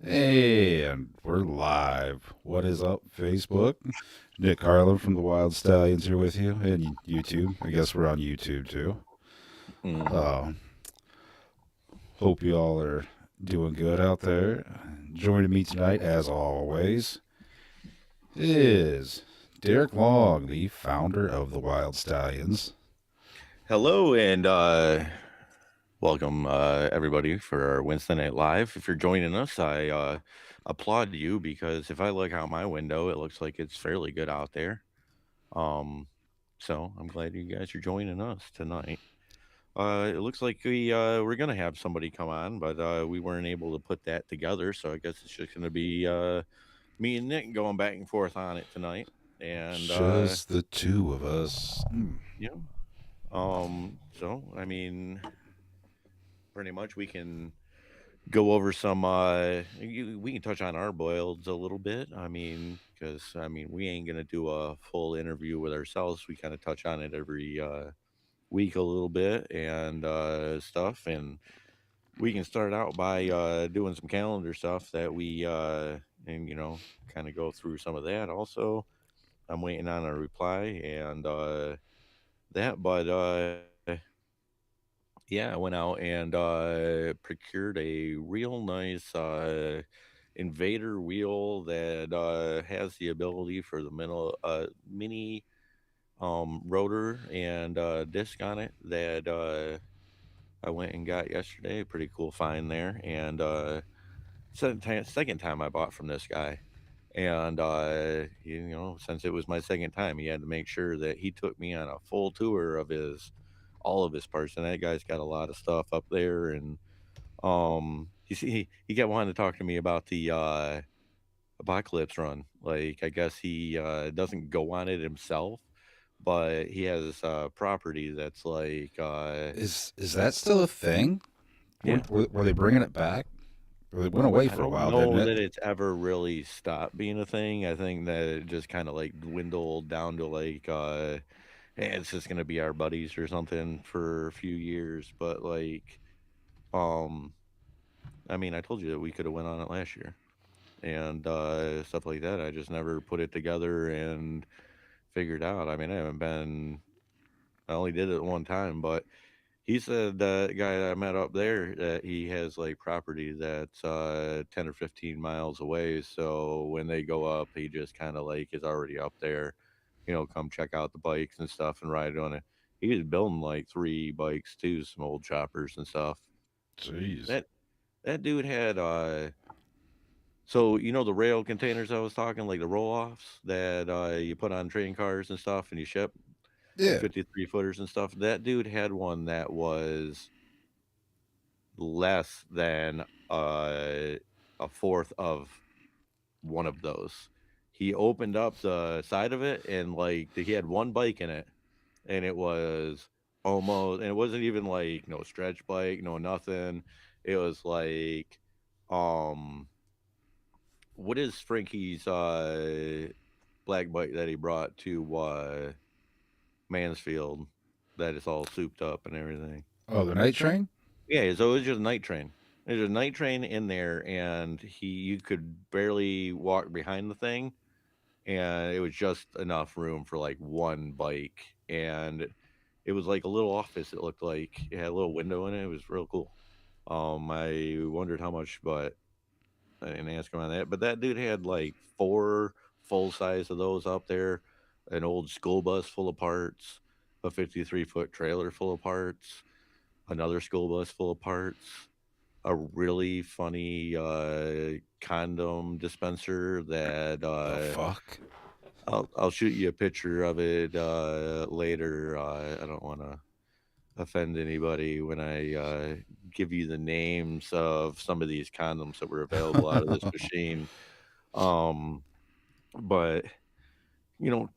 And we're live. What is up, Facebook? Nick Carlin from the Wyld Stallions here with you, and YouTube. I guess we're on YouTube too. Mm. Uh, Hope you all are doing good out there. Joining me tonight, as always, is Derek Long, the founder of the Wyld Stallions. Hello and welcome everybody for our Wednesday Night Live. If you're joining us, I applaud you because if I look out my window, it looks like it's fairly good out there. Um, so I'm glad you guys are joining us tonight. It looks like we're gonna have somebody come on, but we weren't able to put that together. So I guess it's just gonna be me and Nick going back and forth on it tonight. And Just the two of us. yeah, so I mean, pretty much we can go over some we can touch on our boils a little bit. I mean, because we ain't gonna do a full interview with ourselves. We kind of touch on it every week a little bit and stuff. And we can start out by doing some calendar stuff that we and kind of go through some of that also. I'm waiting on a reply and that, but yeah, I went out and procured a real nice invader wheel that has the ability for the mini rotor and disc on it that I went and got yesterday. Pretty cool find there. And second time I bought from this guy. And since it was my second time, he had to make sure that he took me on a full tour of his all of his parts. And that guy's got a lot of stuff up there. And you see, he kept wanting to talk to me about the apocalypse run. Like, I guess he doesn't go on it himself, but he has property that's like Is that still a thing? yeah. Were they bringing it back? Well, it went away I for a don't while, didn't know it? that it's ever really stopped being a thing. I think that it just kind of like dwindled down to like, hey, it's just gonna be our buddies or something for a few years. But like, um, I told you that we could have went on it last year and stuff like that. I just never put it together and figured out. I haven't been. I only did it one time, but he said that guy that I met up there that he has like property that's 10 or 15 miles away. So when they go up, he just kind of like is already up there, come check out the bikes and stuff and ride on it. He was building like three bikes too, some old choppers and stuff. Jeez. That that dude had so the rail containers I was talking, like the roll offs that you put on train cars and stuff and you ship the Yeah. 53 footers and stuff. That dude had one that was less than a fourth of one of those. He opened up the side of it and like he had one bike in it, and it was almost, and it wasn't even like no stretch bike, no nothing. It was like, um, what is Frankie's black bike that he brought to Mansfield that is all souped up and everything? Oh, the night train? Yeah, so it was just a night train. There's a night train in there, and you could barely walk behind the thing, and it was just enough room for like one bike, and it was like a little office. It looked like it had a little window in it. It was real cool. I wondered how much, but I didn't ask him on that. But that dude had like four full size of those up there, an old school bus full of parts, a 53-foot trailer full of parts, another school bus full of parts, a really funny condom dispenser that The fuck? I'll shoot you a picture of it later. I don't want to offend anybody when I give you the names of some of these condoms that were available out of this machine. Um, but you know,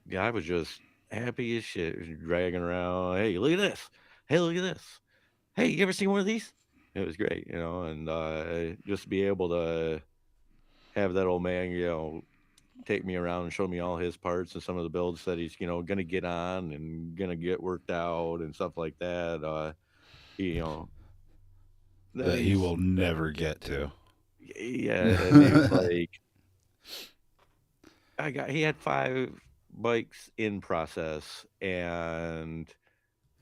yeah, I was just happy as shit, dragging around. Hey, look at this! Hey, look at this! Hey, you ever seen one of these? It was great, and just to be able to have that old man, take me around and show me all his parts and some of the builds that he's, gonna get on and gonna get worked out and stuff like that. He, that he Nice. will never get to. Yeah, and he was like, he had 5 bikes in process, and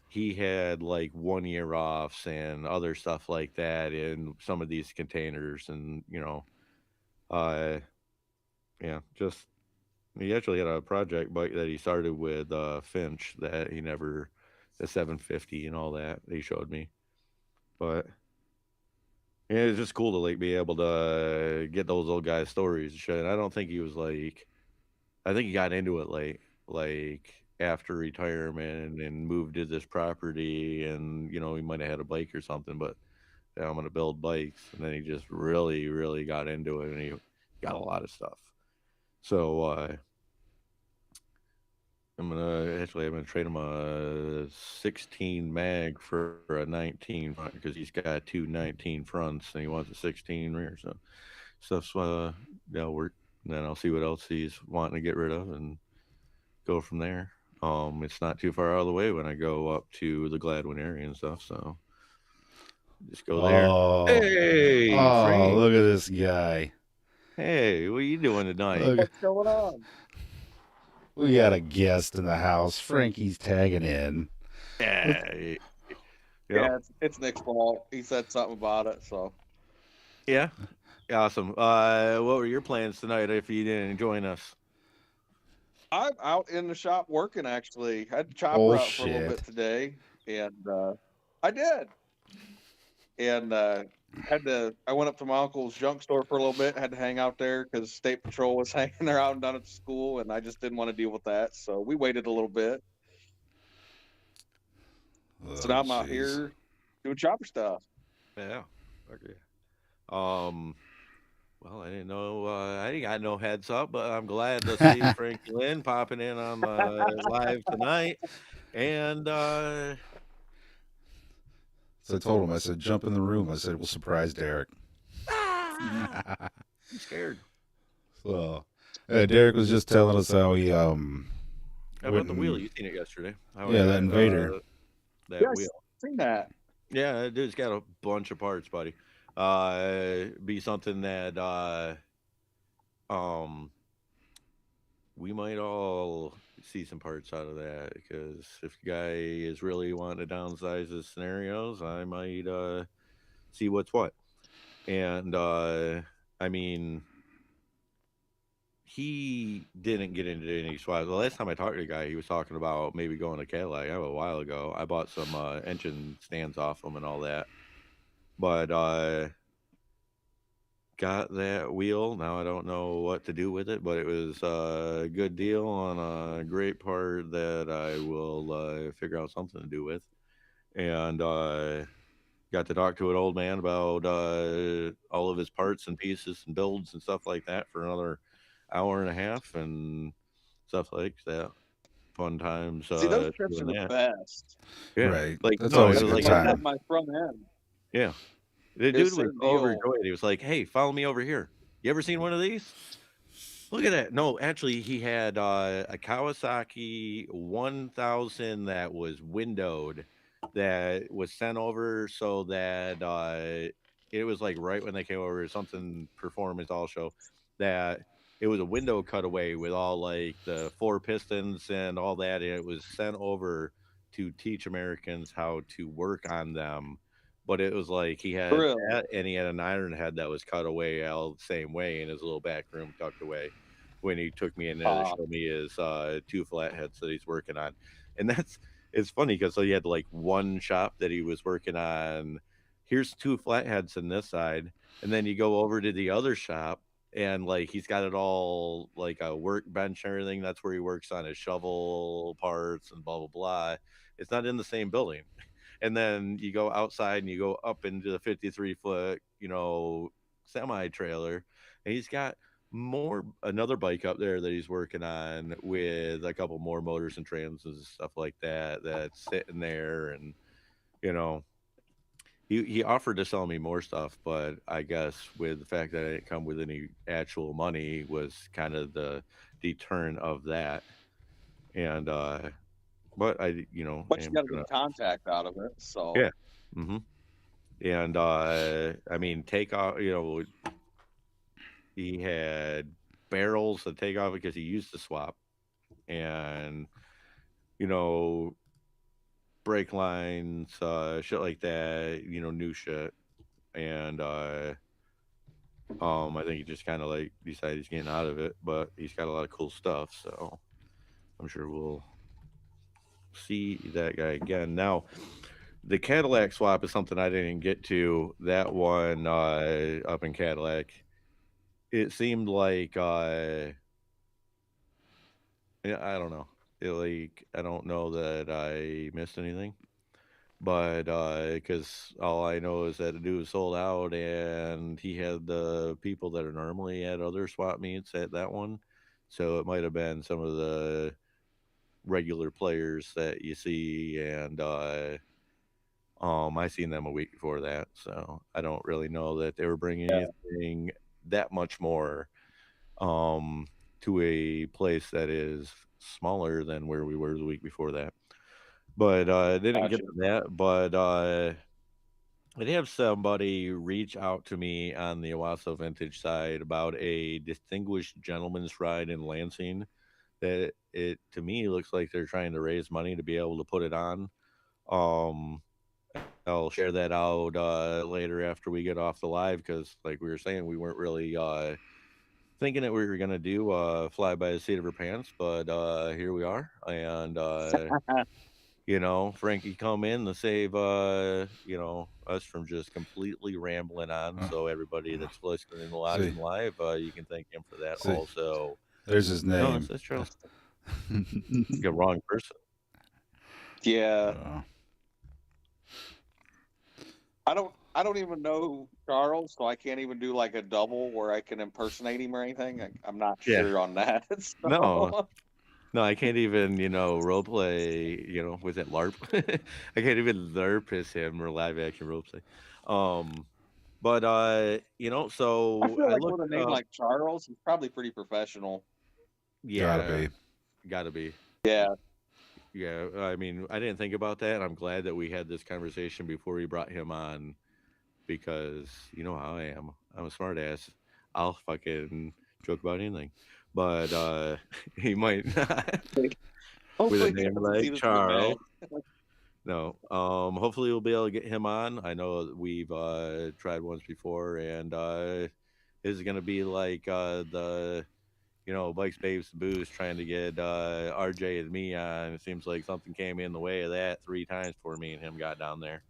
he had like 1 year offs and other stuff like that in some of these containers, and uh, yeah, just he actually had a project bike that he started with Finch that he never, the 750 and all that he showed me, but yeah, it's just cool to like be able to get those old guys' stories and shit. I don't think he was like, I think he got into it late, like after retirement and moved to this property, and he might have had a bike or something, but yeah, I'm gonna build bikes, and then he just really, really got into it, and he got a lot of stuff. So I'm gonna trade him a 16 mag for a 19 front because he's got two 19 fronts and he wants a 16 rear. So stuff's that'll work. And then I'll see what else he's wanting to get rid of and go from there. It's not too far out of the way when I go up to the Gladwin area and stuff. So just go there. Oh, Hey, oh, Frank. look at this guy. Hey, what are you doing tonight? Look, What's going on? we got a guest in the house. Frankie's tagging in. What? Yeah, yep, Yeah, it's Nick's fault. He said something about it, so yeah, awesome. What were your plans tonight if you didn't join us? I'm out in the shop working. Actually, I had the chopper out for a little bit Bullshit. today, and I did. And had to. I went up to my uncle's junk store for a little bit. Had to hang out there because state patrol was hanging around down at the school, and I just didn't want to deal with that. So we waited a little bit. So Oh, now I'm out jeez. here doing chopper stuff. Yeah. Okay. Um. Well, I didn't know. I ain't got no heads up, but I'm glad to see Frankie Lynn popping in on the live tonight. And So I told him, I said, jump in the room. I said, we'll surprise Derek. ah, I'm scared. So, Derek was just telling us how he How went about the wheel? and You seen it yesterday? How I yeah, that got invader. Yeah, that I wheel? seen that. Yeah, that dude's got a bunch of parts, buddy. Be something that um we might all see some parts out of that because if the guy is really wanting to downsize his scenarios, I might see what's what. And I mean, he didn't get into any swaps. The last time I talked to the guy, he was talking about maybe going to Cadillac. A while ago, I bought some engine stands off him and all that. But got that wheel. Now I don't know what to do with it, but it was a good deal on a great part that I will figure out something to do with. And got to talk to an old man about all of his parts and pieces and builds and stuff like that for another hour and a half and stuff like that. Fun times See, those trips are doing the that. best. Yeah, Right. like That's no, always it a was good Like like I said, time. my front end yeah, the dude is was certain deal. overjoyed. He was like, "Hey, follow me over here. You ever seen one of these? Look at that." No, actually, he had a Kawasaki 1000 that was windowed that was sent over so that it was like right when they came over, something performance all show that it was a window cutaway with all like the 4 pistons and all that. And it was sent over to teach Americans how to work on them. But it was like he had Really? that and he had an iron head that was cut away all the same way in his little back room tucked away when he took me in there to Uh, show me his 2 flatheads that he's working on. And that's it's funny because so he had like one shop that he was working on. Here's 2 flatheads in this side, and then you go over to the other shop, and like he's got it all like a workbench and everything. That's where he works on his shovel parts and blah blah blah. It's not in the same building. And then you go outside and you go up into the 53-foot, semi trailer, and he's got another bike up there that he's working on with a couple more motors and trans and stuff like that that's sitting there. And you know he offered to sell me more stuff, but I guess with the fact that I didn't come with any actual money was kind of the deterrent of that. And but I but you am got to gonna, get contact out of it. So yeah. Hmm. And I mean, take off. He had barrels to take off because he used to swap, and you know, brake lines, shit like that. New shit. And I think he just kind of like decided he's getting out of it, but he's got a lot of cool stuff. So I'm sure we'll see that guy again. Now, the Cadillac swap is something I didn't get to. That one up in Cadillac, it seemed like yeah, I don't know. I don't know that I missed anything, but because all I know is that the dude was sold out, and he had the people that are normally at other swap meets at that one, so it might have been some of the regular players that you see, and I seen them a week before that, so I don't really know that they were bringing Yeah, anything that much more um, to a place that is smaller than where we were the week before that. But I didn't get gotcha. to that. But I did have somebody reach out to me on the Owasso Vintage side about a distinguished gentleman's ride in Lansing. That it to me looks like they're trying to raise money to be able to put it on. I'll share that out later after we get off the live because, like we were saying, we weren't really thinking that we were gonna do fly by the seat of her pants, but here we are, and Frankie come in to save us from just completely rambling on. Uh, So everybody that's listening and see, watching live, you can thank him for that. see, Also, there's his no, name. that's true. The wrong person. Yeah, Uh, I don't even know Charles, so I can't even do like a double where I can impersonate him or anything. I'm not Yeah. sure on that. No, So no, I can't even role play. Was it LARP? I can't even LARP as him or live action role play. Um, but I so feel I like with looked a name up. like Charles, he's probably pretty professional. gotta Yeah, be. gotta be. Yeah, Yeah, I mean, I didn't think about that. I'm glad that we had this conversation before we brought him on because you know how I am. I'm a smart ass. I'll fucking joke about anything. But he might not with a hopefully he name doesn't see like this and get mad. Charles. No. Hopefully we'll be able to get him on. I know that we've tried once before, and this is gonna be like the Bikes, Babes, and Booze trying to get RJ and me on. It seems like something came in the way of that 3 times before me and him got down there.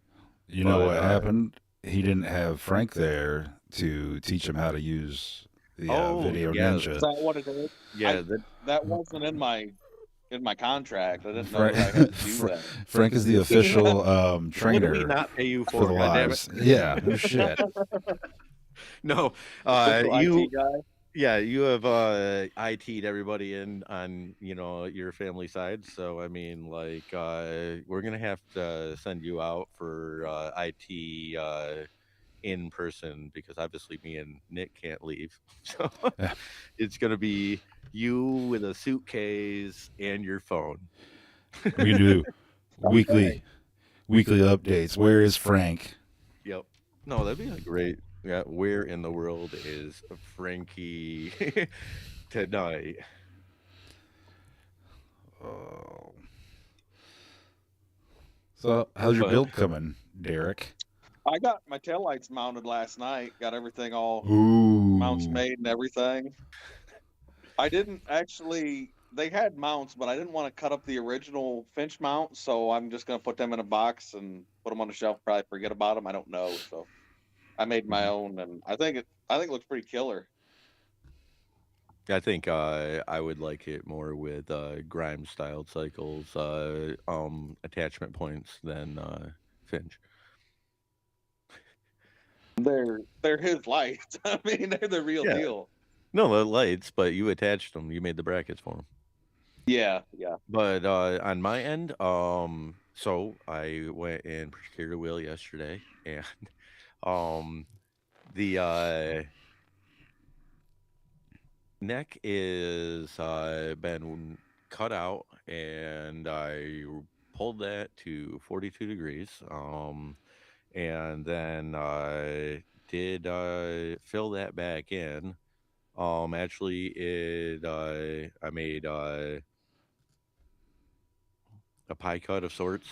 You know But what happened? He didn't have Frank there to teach him how to use the oh Video yeah, Is Ninja. that what it is? I yeah, that wasn't in my contract. I didn't know Frank, that I had to do that. Frank is the official what do we trainer not pay you for for? the God damn it! lives. Yeah, no shit. No, Official you IT guy. yeah, you have IT'd everybody in on your family side. So I mean, like we're gonna have to send you out for IT in person because obviously me and Nick can't leave. So Yeah, it's gonna be you with a suitcase and your phone. we can do Okay. weekly weekly updates. Where is Frank? Yep. No, that'd be a great. Yeah, where in the world is Frankie tonight? Oh. So, how's your But build coming, Derek? I got my taillights mounted last night. Got everything all mounts Ooh. made and everything. I didn't actually. They had mounts, but I didn't want to cut up the original Finch mount, so I'm just gonna put them in a box and put them on the shelf. Probably forget about them. I don't know. So I made my own, and I think it looks pretty killer. I think I would like it more with Grimes styled cycles, attachment points than Finch. They're his lights. I mean, they're the real Yeah. deal. No, the lights, but you attached them. You made the brackets for them. Yeah, yeah. But on my end, so I went and procured a wheel yesterday, and um, the neck is been cut out, and I pulled that to 42 degrees. and then did fill that back in. Actually, it I made a pie cut of sorts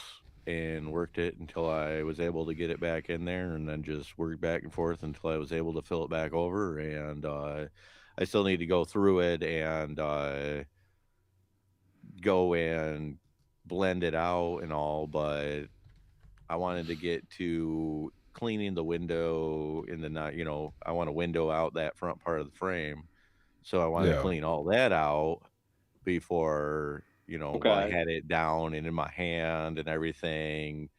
and worked it until I was able to get it back in there, and then just worked back and forth until I was able to fill it back over. And I still need to go through it and go and blend it out and all, but I wanted to get to cleaning the window in the night. I want to window out that front part of the frame. So I wanted to Yeah. clean all that out before, well, I Okay. had it down and in my hand and everything,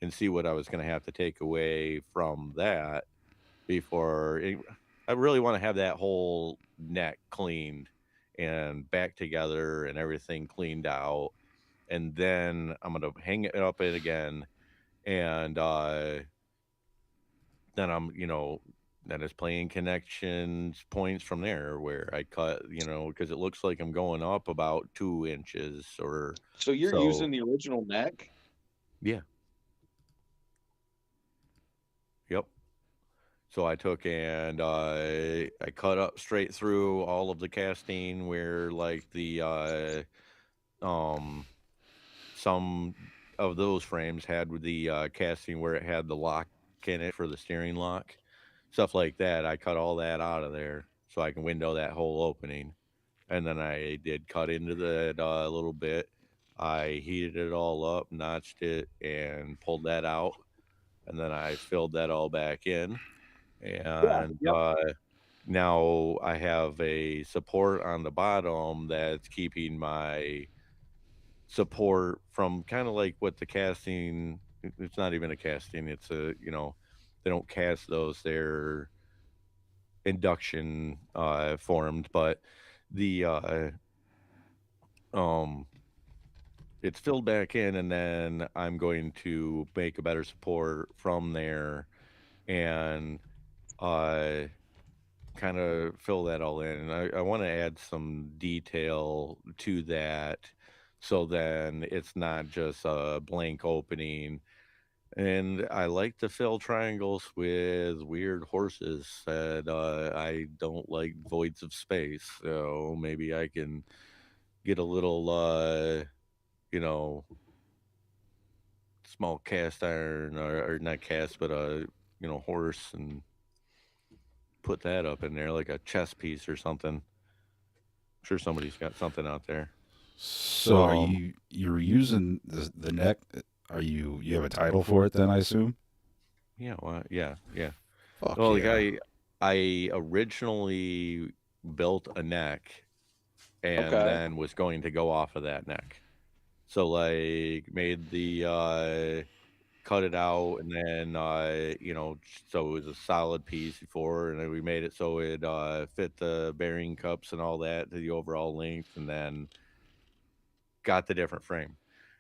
and see what I was going to have to take away from that before I really want to have that whole neck cleaned and back together and everything cleaned out. And then I'm going to hang it up it again. And then then it's playing connections points from there where I cut, because it looks like I'm going up about 2 inches or So you're so. using the original neck? Yeah. Yep. So I took and I cut up straight through all of the casting where like the um some of those frames had the casting where it had the lock in it for the steering lock, stuff like that. I cut all that out of there so I can window that whole opening. And then I did cut into that a little bit. I heated it all up, notched it, and pulled that out. And then I filled that all back in. Yeah. And Yep. now I have a support on the bottom that's keeping my support from kind of like what the casting. It's not even a casting. It's they don't cast those. They're induction formed, but the um it's filled back in, and then I'm going to make a better support from there and uh kind of fill that all in. And I want to add some detail to that so then it's not just a blank opening. And I like to fill triangles with weird horses that I don't like voids of space. So maybe I can get a little, you know, small cast iron or not cast, but a, horse and put that up in there like a chess piece or something. I'm sure somebody's got something out there. So are Um, you're using the neck? Are you have a title for it then? I assume. yeah, well, yeah, yeah. Fuck Well, like yeah. I originally built a neck and Okay. then was going to go off of that neck. So like made the cut it out and then so it was a solid piece before, and then we made it so it fit the bearing cups and all that to the overall length, and then got the different frame.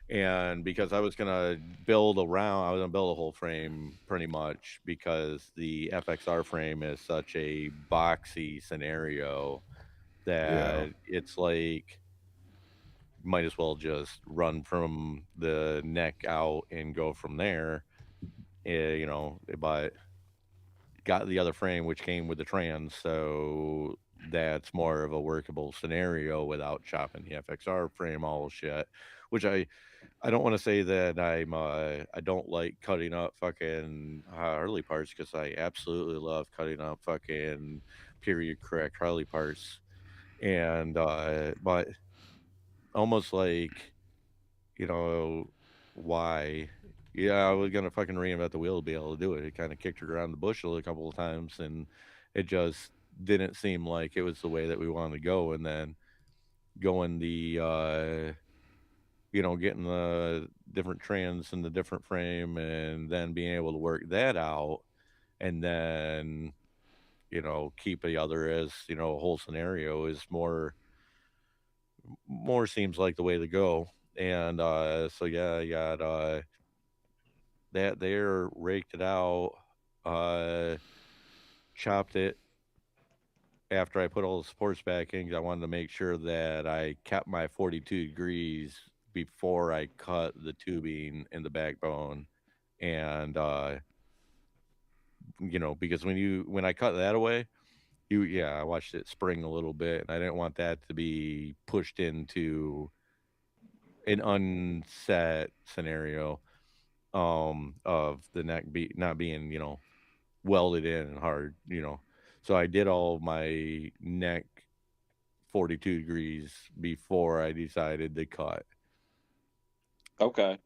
And because I was gonna I was gonna build a whole frame pretty much because the FXR frame is such a boxy scenario Yeah. that it's like might as well just run from the neck out and go from there. But got the other frame which came with the trans, so that's more of a workable scenario without chopping the FXR frame all shit. Which I don't want to say that I don't like cutting up fucking Harley parts because I absolutely love cutting up fucking period correct Harley parts, and but almost like you know why. Yeah, I was gonna fucking reinvent the wheel to be able to do it. It kind of kicked her around the bush a couple of times, and it just didn't seem like it was the way that we wanted to go. And then going the getting the different trans in the different frame and then being able to work that out and then, keep the other as, a whole scenario is more seems like the way to go. And so yeah, I got that there, raked it out, uh chopped it after I put all the supports back in 'cause I wanted to make sure that I kept my 42 degrees before I cut the tubing in the backbone. And because when I cut that away, I watched it spring a little bit, and I didn't want that to be pushed into an unset scenario of the neck not being, welded in and hard, So I did all my neck 42 degrees before I decided to cut. Okay.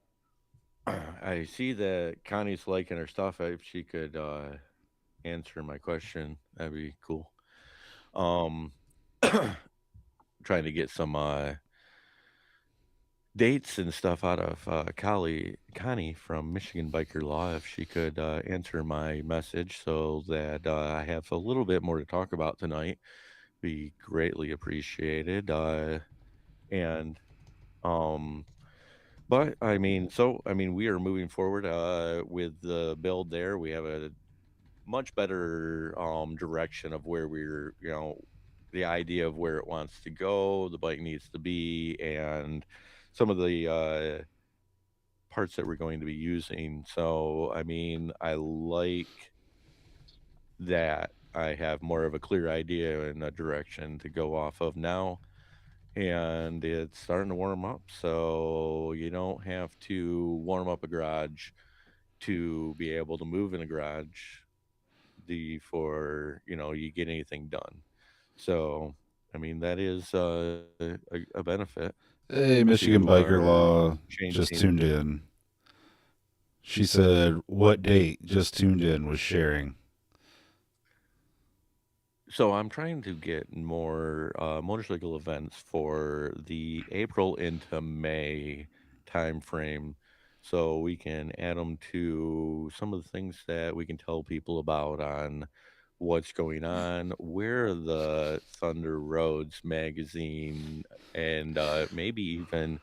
I see that Connie's liking her stuff. If she could answer my question, that'd be cool. Um, trying to get some dates and stuff out of Connie from Michigan Biker Law. If she could answer my message so that I have a little bit more to talk about tonight, be greatly appreciated. And um, But we are moving forward with the build there. We have a much better direction of where the idea of where it wants to go, the bike needs to be, and some of the parts that we're going to be using. So, I like that I have more of a clear idea and a direction to go off of now. And it's starting to warm up, so you don't have to warm up a garage to be able to move in a garage before you get anything done. So, that is a benefit Hey, to Michigan Biker our Law just changing. tuned in. She said, "What date?" Just tuned in was sharing. So I'm trying to get more motorcycle events for the April into May time frame, so we can add them to some of the things that we can tell people about on what's going on, where the Thunder Roads magazine, and maybe even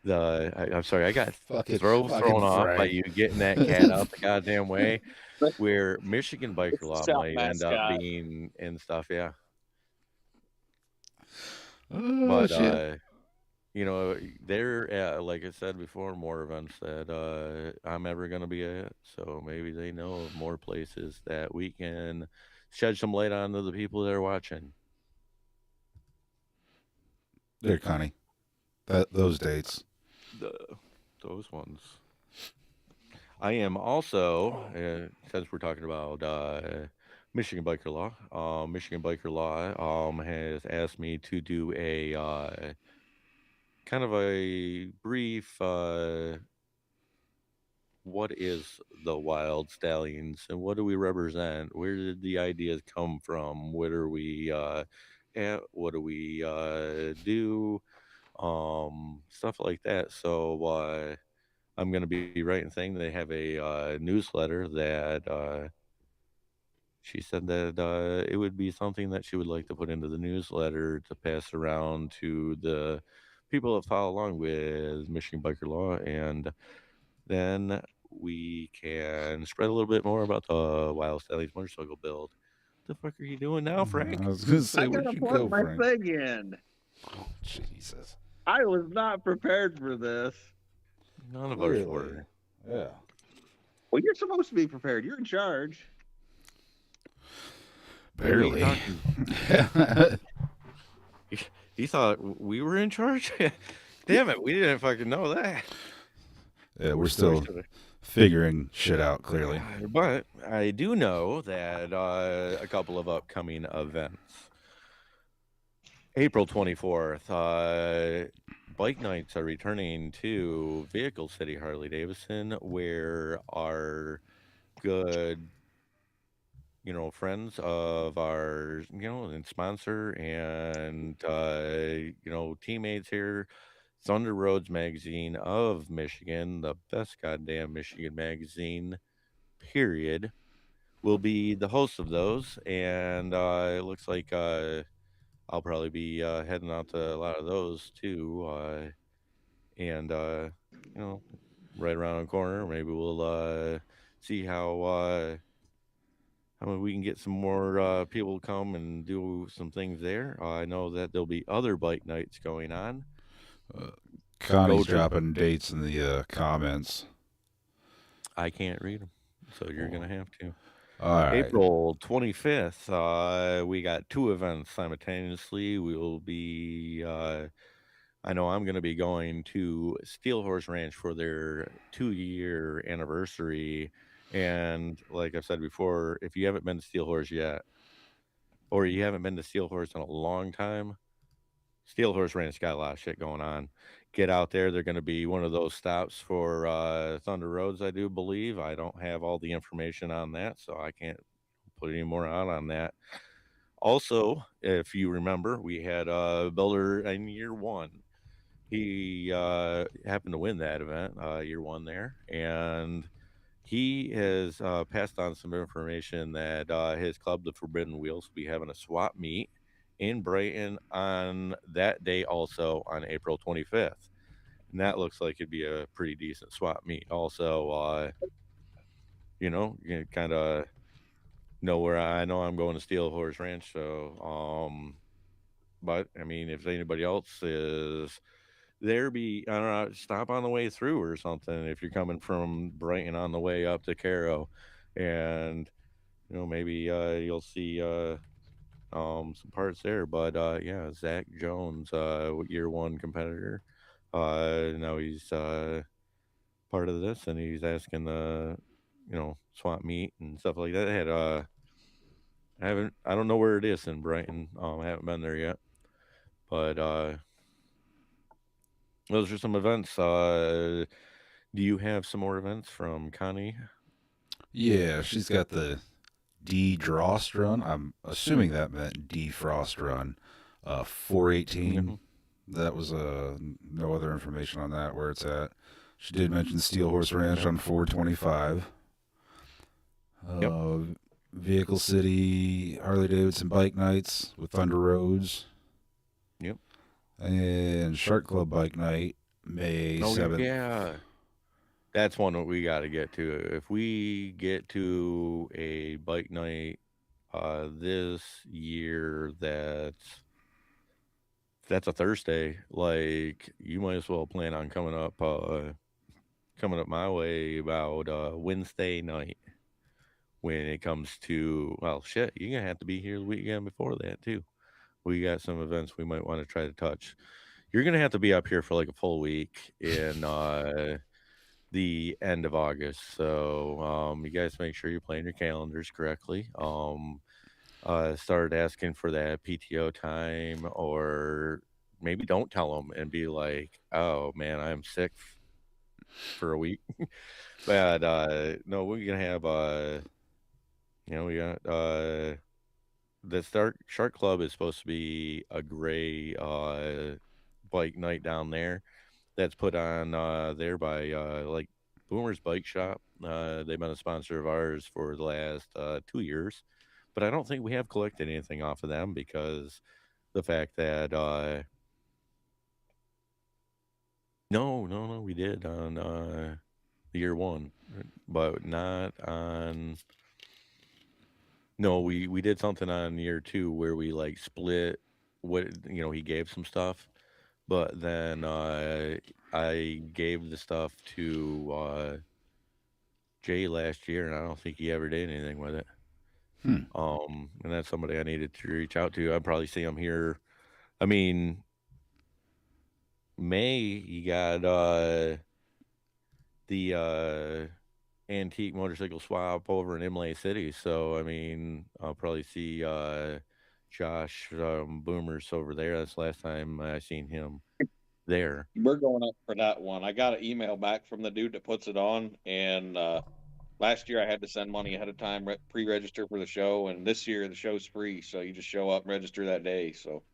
I'm sorry, I got Fucking thrown off by Frank. you getting that cat out the goddamn way, where Michigan Biker It's the Law shop might end up mascot. being and stuff, yeah. Oh But shit! there, like I said before, more events that I'm ever gonna be at. So maybe they know of more places that we can shed some light on to the people that are watching. There, Connie. Those dates. The those ones. I am also, since we're talking about Michigan Biker Law, Michigan Biker Law has asked me to do a kind of a brief what is the Wyld Stallions and what do we represent? Where did the ideas come from? What are we at? What do we do? Stuff like that. So I'm going to be writing thing. They have a newsletter that she said that it would be something that she would like to put into the newsletter to pass around to the people that follow along with Michigan Biker Law, and then we can spread a little bit more about the Wild Stallions motorcycle build. The fuck are you doing now, I Frank? was gonna say, I where'd gotta you plug go, my Frank? thing in. Oh, Jesus. I was not prepared for this. None of us Clearly. were. Yeah. Well, you're supposed to be prepared. You're in charge. Wait, what are you Barely. talking? You thought we were in charge? Damn it, we didn't fucking know that. Yeah, we're We still should have. figuring shit out, clearly. But I do know that a couple of upcoming events. April 24th, bike nights are returning to Vehicle City Harley Davidson, where our good, friends of ours, and sponsor and, teammates here, Thunder Roads Magazine of Michigan, the best goddamn Michigan magazine, period, will be the host of those. And it looks like I'll probably be heading out to a lot of those too. And you know, right around the corner, maybe we'll see how we can get some more people to come and do some things there. I know that there'll be other bike nights going on. Go Connie's to. dropping dates in the comments. I can't read them, so you're Oh, gonna have to. All right. April 25th, we got two events simultaneously. We will be, I know I'm going to be going to Steel Horse Ranch for their 2-year anniversary. And like I've said before, if you haven't been to Steel Horse yet, or you haven't been to Steel Horse in a long time, Steel Horse Ranch got a lot of shit going on. Get out there. They're going to be one of those stops for Thunder Roads, I do believe. I don't have all the information on that, so I can't put any more out on that. Also, if you remember, we had a builder in year one. He happened to win that event, year one there, and he has passed on some information that his club, the Forbidden Wheels, will be having a swap meet in Brighton on that day, also on April 25th. And that looks like it'd be a pretty decent swap meet. Also, you kind of know where I know I'm going to Steel Horse Ranch. So, but I mean, if anybody else is there, be I don't know, stop on the way through or something. If you're coming from Brighton on the way up to Caro, and maybe you'll see some parts there. But yeah, Zach Jones, year one competitor. Now he's part of this, and he's asking the swap meet and stuff like that. They had I don't know where it is in Brighton. I haven't been there yet, but those are some events. Do you have some more events from Connie? Yeah, she's got the defrost run. I'm assuming that meant defrost run. 418. Mm-hmm. That was no other information on that where it's at. She did mention Steel Horse Ranch Okay. on 425. Yep. Uh, Vehicle City Harley Davidson Bike Nights with Thunder Roads. Yep. And Shark Club Bike Night May Oh 7th. yeah, that's one that we got to get to. If we get to a bike night this year, that's a Thursday. Like you might as well plan on coming up my way about Wednesday night when it comes to, well, shit, you're gonna have to be here the weekend before that too. We got some events we might want to try to touch. You're gonna have to be up here for like a full week in the end of August. So you guys make sure you plan your calendars correctly. Start asking for that PTO time, or maybe don't tell them and be like, "Oh man, I'm sick for a week." But no, we're gonna have we got the Shark Club is supposed to be a gray bike night down there that's put on there by like Boomer's Bike Shop. They've been a sponsor of ours for the last 2 years, but I don't think we have collected anything off of them because the fact that no, we did on year one, but not on. No, we did something on year two where we like split what he gave some stuff, but then I gave the stuff to Jay last year, and I don't think he ever did anything with it. Hmm. And that's somebody I needed to reach out to. I'd probably see him here. I mean, May you got the antique motorcycle swap over in Imlay City, so I mean, I'll probably see Josh Boomers over there. That's the last time I seen him there. We're going up for that one. I got an email back from the dude that puts it on, and last year I had to send money ahead of time, pre-register for the show, and this year the show's free, so you just show up and register that day. So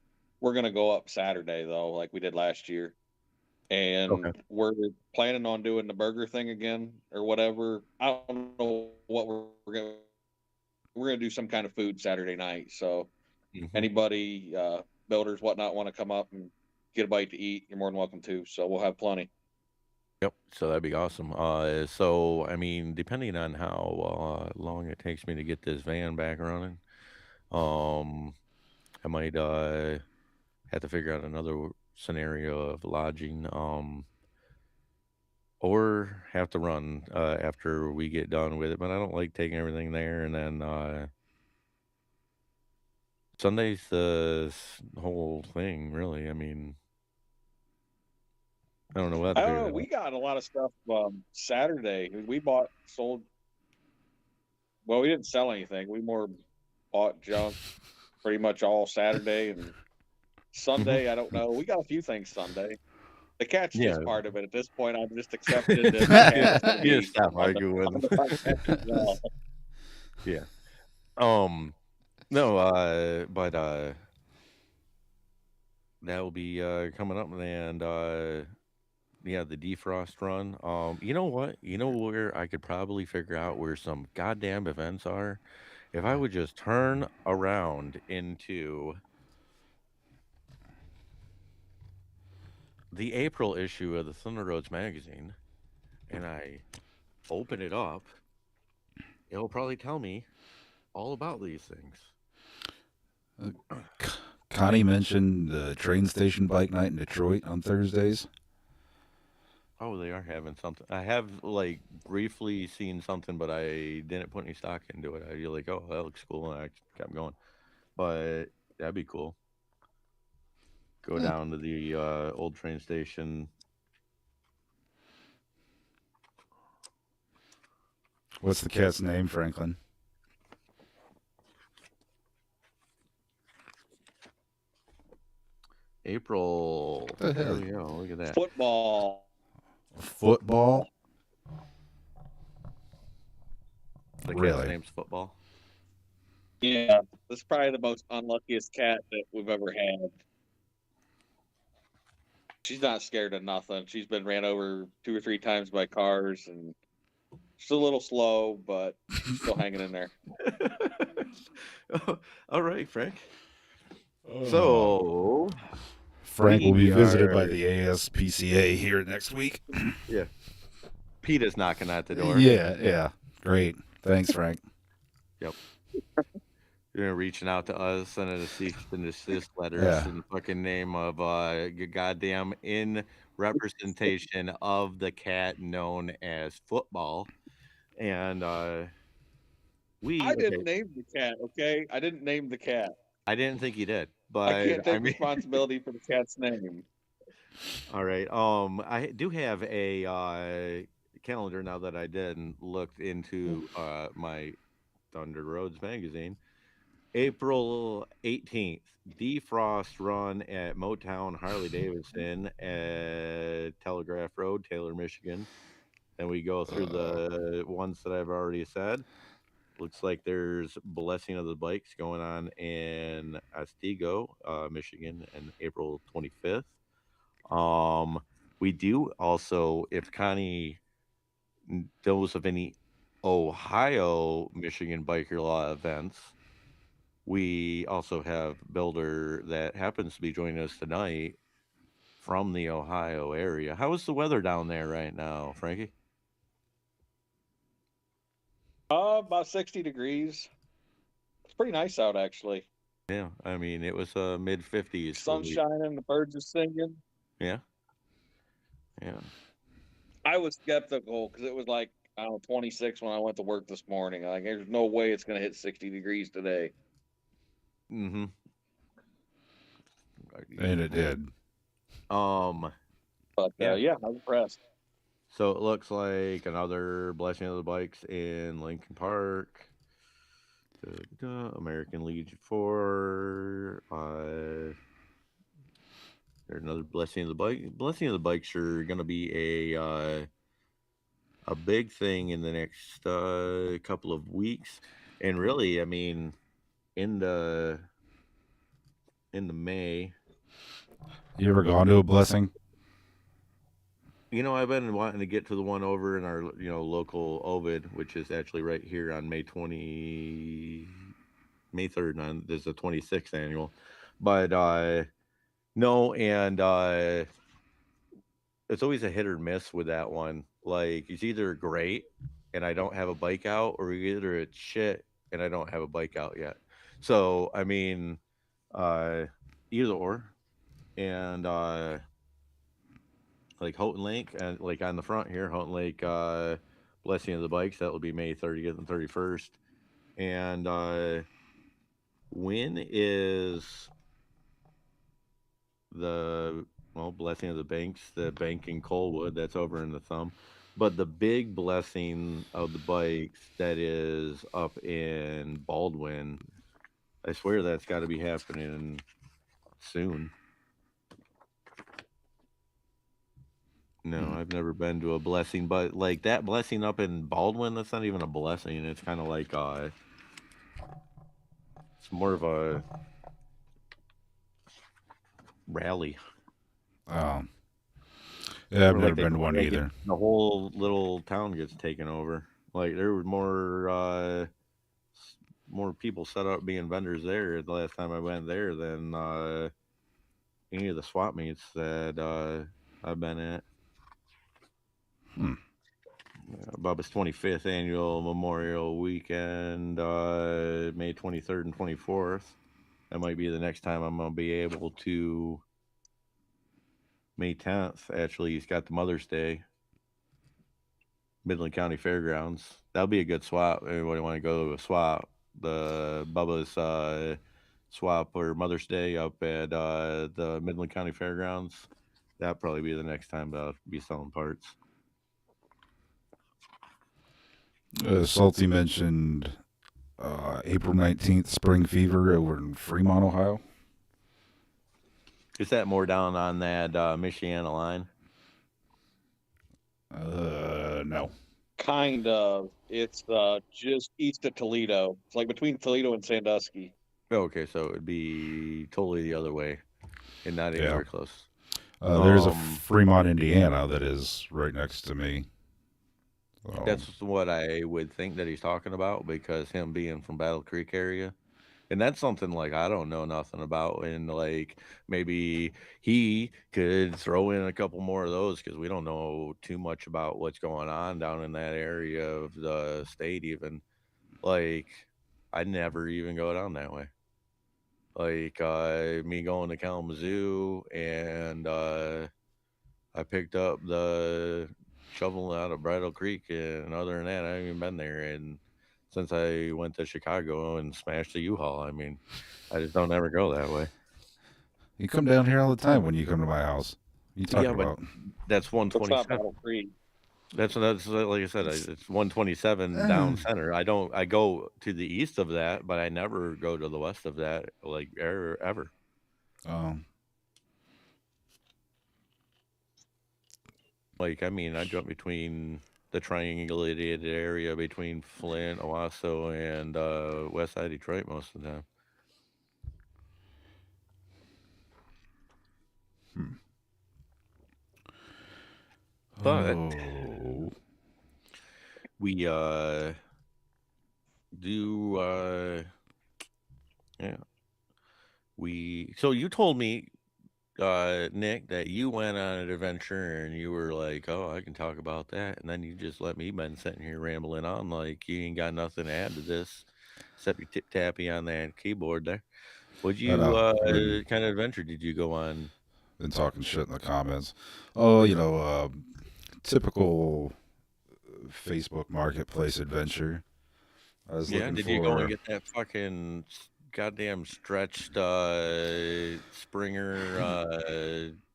we're gonna go up Saturday though, like we did last year, Okay. and we're planning on doing the burger thing again or whatever. I don't know what we're gonna do some kind of food Saturday night. So Hmm. anybody, builders, whatnot, want to come up and get a bite to eat, you're more than welcome to. So we'll have plenty. Yep. So that'd be awesome. So I mean, depending on how long it takes me to get this van back running, um, I might have to figure out another scenario of lodging. or have to run after we get done with it. But I don't like taking everything there, and then Sunday's the whole thing. Really, I mean, I don't know. We'll have I to don't figure know. that We out. got a lot of stuff Saturday. We bought, sold. Well, we didn't sell anything. We more bought junk pretty much all Saturday and Hmm. Sunday. I don't know. We got a few things Sunday. The cat's Yeah, just part of it. At this point, I've just accepted that the cat is going to yeah. be Stop on the, arguing. on the podcast as well. Yeah. Um. No. But that will be coming up, and yeah, the defrost run. You know what? You know where I could probably figure out where some goddamn events are? If I would just turn around into the April issue of the Thunder Roads magazine and I open it up, it'll probably tell me all about these things. Connie mentioned the train station bike night in Detroit on Thursdays. Oh, they are having something. I have like briefly seen something, but I didn't put any stock into it. I was like, oh, that looks cool, and I kept going. But that'd be cool. Go down to the old train station. What's the cat's name, Franklin? April. The There hell? we go. Look at that. Football. Football? The cat's Really? name's Football. Yeah, that's probably the most unluckiest cat that we've ever had. She's not scared of nothing. She's been ran over 2 or 3 times by cars, and she's a little slow, but she's still hanging in there. All right, Frank. Oh. So Frank will be we visited by are. the ASPCA here next week. Yeah. PETA's knocking at the door. Yeah. Great. Thanks, Frank. Yep. You're reaching out to us, sending us cease and desist letters Yeah. in the fucking name of goddamn in representation of the cat known as Football. And we I okay. didn't name the cat, okay? I didn't name the cat. I didn't think you did, I but can't I take mean, responsibility for the cat's name. all right. I do have a calendar now that I did and looked into my Thunder Roads magazine. April 18th, defrost run at Motown Harley Davidson at Telegraph Road, Taylor, Michigan. And we go through the ones that I've already said. Looks like there's Blessing of the Bikes going on in Otsego, Michigan, on April 25th. Um, we do also, if Connie knows of any Ohio, Michigan biker law events, we also have Builder that happens to be joining us tonight from the Ohio area. How is the weather down there right now, Frankie? About 60 degrees. It's pretty nice out, actually. Yeah, I mean it was mid 50s for Sun's the shining, the birds are singing. yeah, yeah. I was skeptical because it was like, I don't know, 26 when I went to work this morning. Like, there's no way it's going to hit 60 degrees today. Mm-hmm. And it did. Um, But yeah. yeah, I'm impressed. So it looks like another Blessing of the Bikes in Lincoln Park. American Legion 4. There's another Blessing of the Bike. Blessing of the Bikes are going to be a big thing in the next couple of weeks, and really, I mean, in the May. You ever gone to a blessing? You know, I've been wanting to get to the one over in our local Ovid, which is actually right here on May 3rd. On this is the 26th annual, but no, and it's always a hit or miss with that one. Like it's either great and I don't have a bike out, or either it's shit and I don't have a bike out yet. So I mean, uh, either or, and like Houghton Lake, and like on the front here, Houghton Lake, Blessing of the Bikes. That will be May 30th and 31st. And when is the Blessing of the Banks, the bank in Colwood? That's over in the Thumb. But the big blessing of the bikes that is up in Baldwin, I swear that's got to be happening soon. No, Hmm. I've never been to a blessing, but like that blessing up in Baldwin, that's not even a blessing. It's kind of like it's more of a rally, Um, yeah, I've where never like they been to one like it, either. the whole little town gets taken over. Like there were more people set up being vendors there the last time I went there than any of the swap meets that I've been at. Hmm. Bubba's 25th annual Memorial Weekend, May 23rd and 24th. That might be the next time I'm gonna be able to. May 10th, actually, he's got the Mother's Day, Midland County Fairgrounds. That'll be a good swap. Anybody want to go to a swap? The Bubba's swap or Mother's Day up at the Midland County Fairgrounds. That'll probably be the next time I'll be selling parts. Salty mentioned April 19th, Spring Fever over in Fremont, Ohio. Is that more down on that Michiana line? No. Kind of. It's just east of Toledo. It's like between Toledo and Sandusky. Okay, so it'd be totally the other way and not Yeah. anywhere close. There's a Um, Fremont, Indiana that is right next to me. Um, that's what I would think that he's talking about because him being from Battle Creek area. And that's something like I don't know nothing about, and like maybe he could throw in a couple more of those because we don't know too much about what's going on down in that area of the state. Even like I never even go down that way. Like me going to Kalamazoo, and I picked up the shovel out of Bridle Creek, and other than that, I haven't even been there. And since I went to Chicago and smashed the U-Haul, I mean, I just don't ever go that way. you come down here all the time when you come to my house. What are you Yeah, talking but about? that's That's not 127. Battle Creek. That's like I said, It's, it's 127 down center. I don't. I go to the east of that, but I never go to the west of that, like ever. um, Like I mean, I jump between the triangulated area between Flint, Owasso, and West Side Detroit most of the time. hmm. But Oh, we do yeah, we so you told me Nick that you went on an adventure and you were like, "Oh, I can talk about that." And then you just let me been sitting here rambling on like you ain't got nothing to add to this except your tip tappy on that keyboard there. What I know. kind of adventure did you go on? Been talking shit in the comments. Oh, typical Facebook Marketplace adventure. I was Yeah, looking did you go and for. get that fucking goddamn stretched Springer